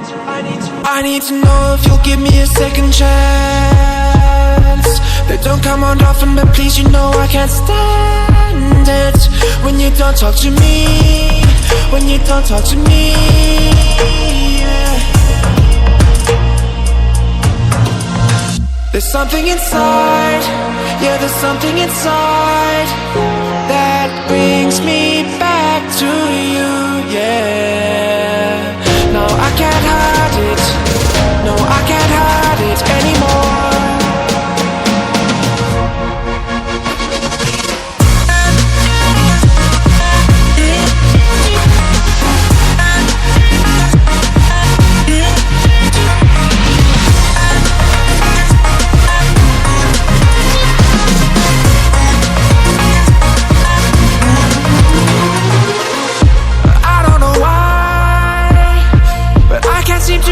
I need to know if you'll give me a second chance. They don't come on often, but please, you know I can't stand it when you don't talk to me, when you don't talk to me, yeah. There's something inside, yeah, there's something inside that brings me back to you, yeah. No, I can't hide it, no, I can't hide it anymore.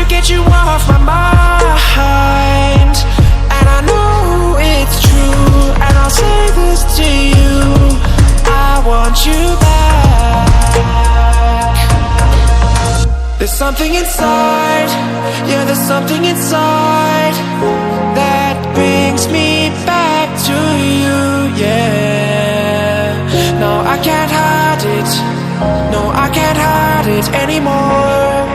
Get you off my mind, and I know it's true, and I'll say this to you, I want you back. There's something inside, yeah, there's something inside that brings me back to you, yeah. No, I can't hide it, no, I can't hide it anymore.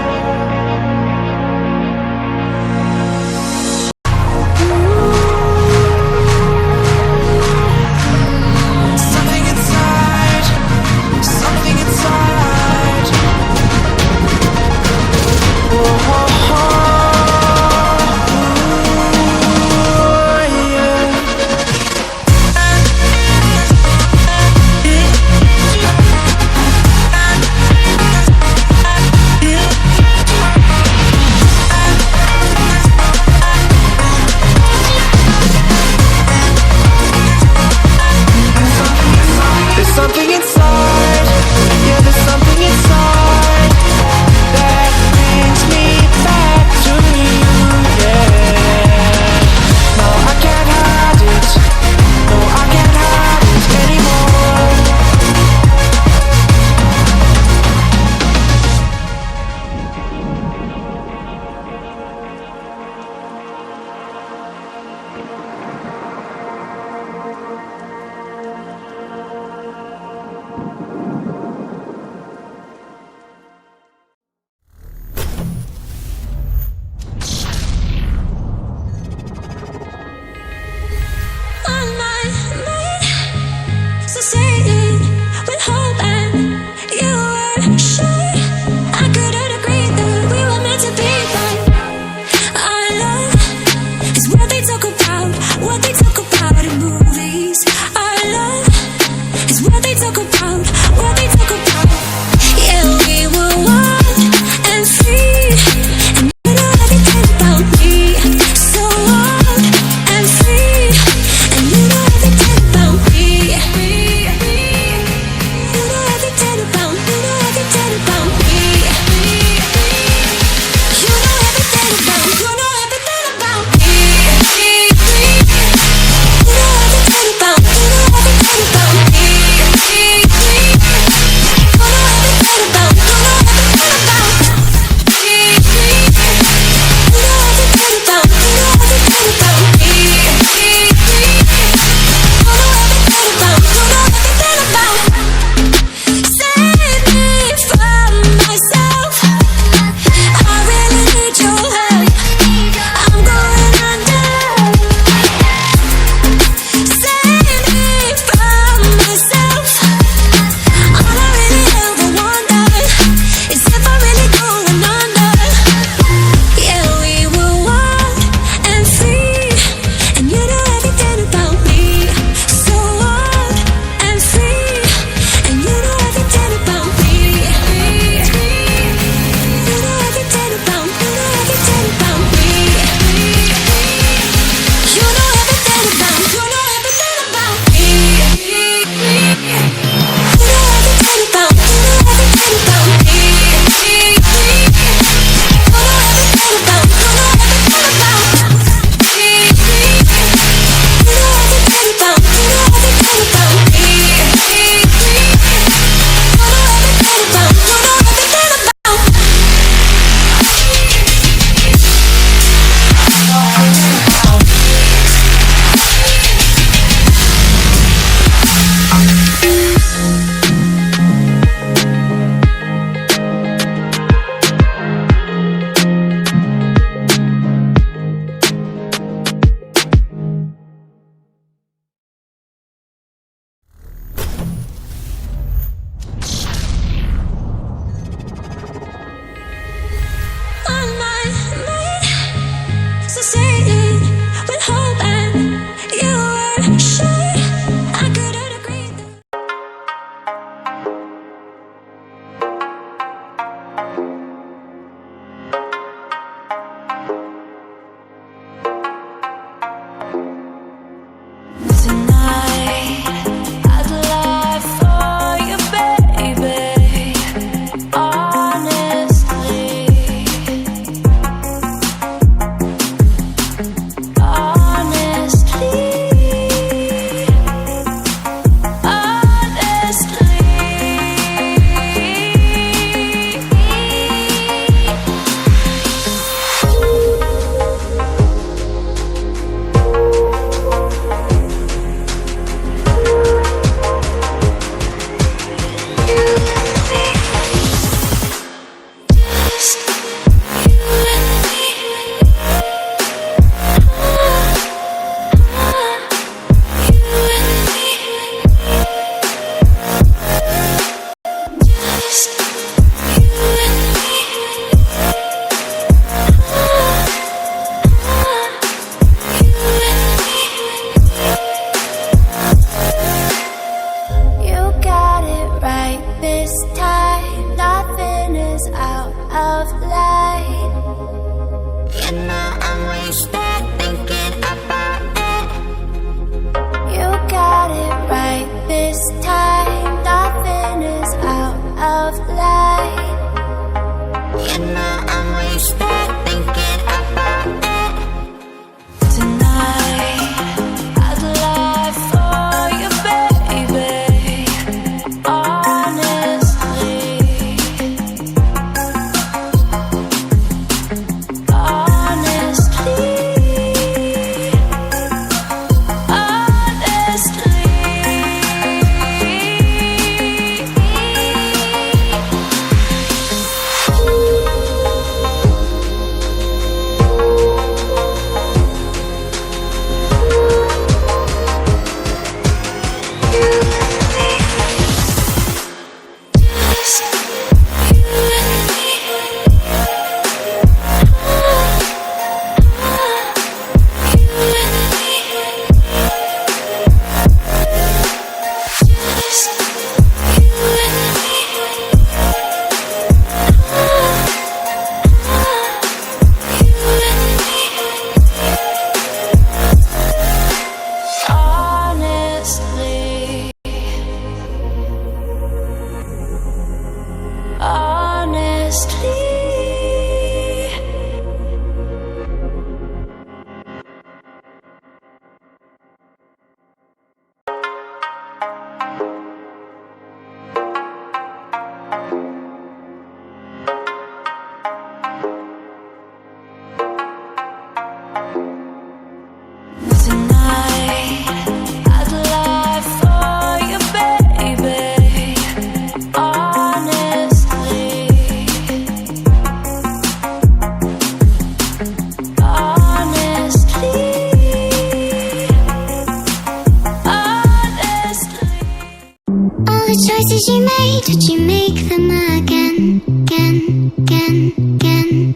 choices you made, did you make them again, again, again, again?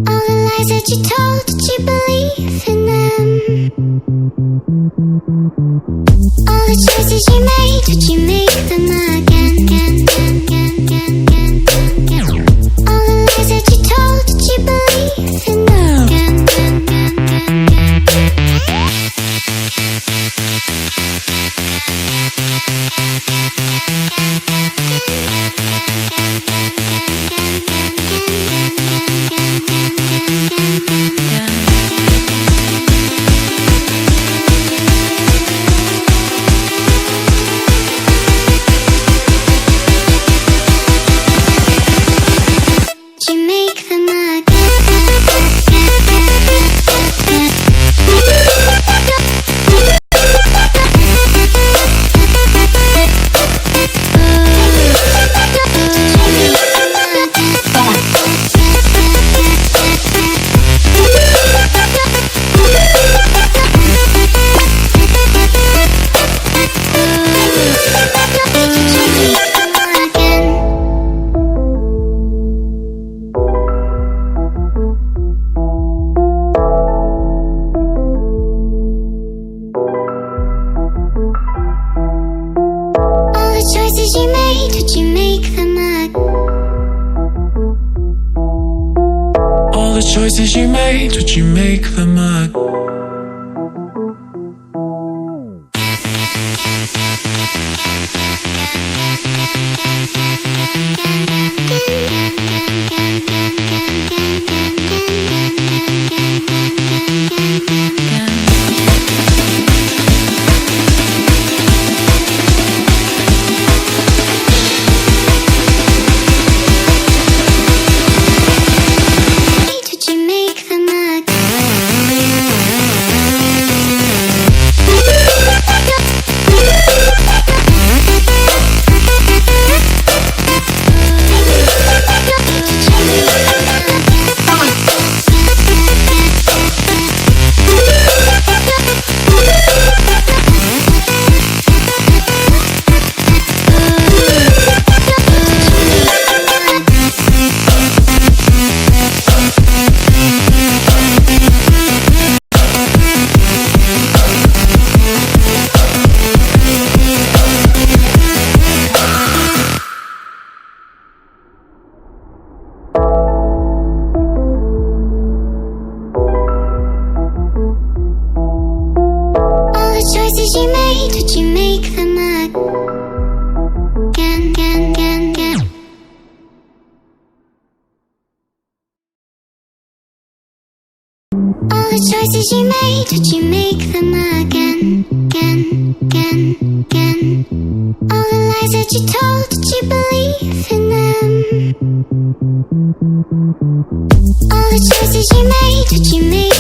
All the lies that you told, did you believe in them? All the choices you made, did you make them again, again, again, again, again, again? All the lies that you told, did you believe in them? Again, again, again, again, again. Choices you made, did you make them up? Choices you made, did you make them again, again, again, again? All the choices you made, did you make them again, again, again, again? All the lies that you told, did you believe in them? All the choices you made, did you make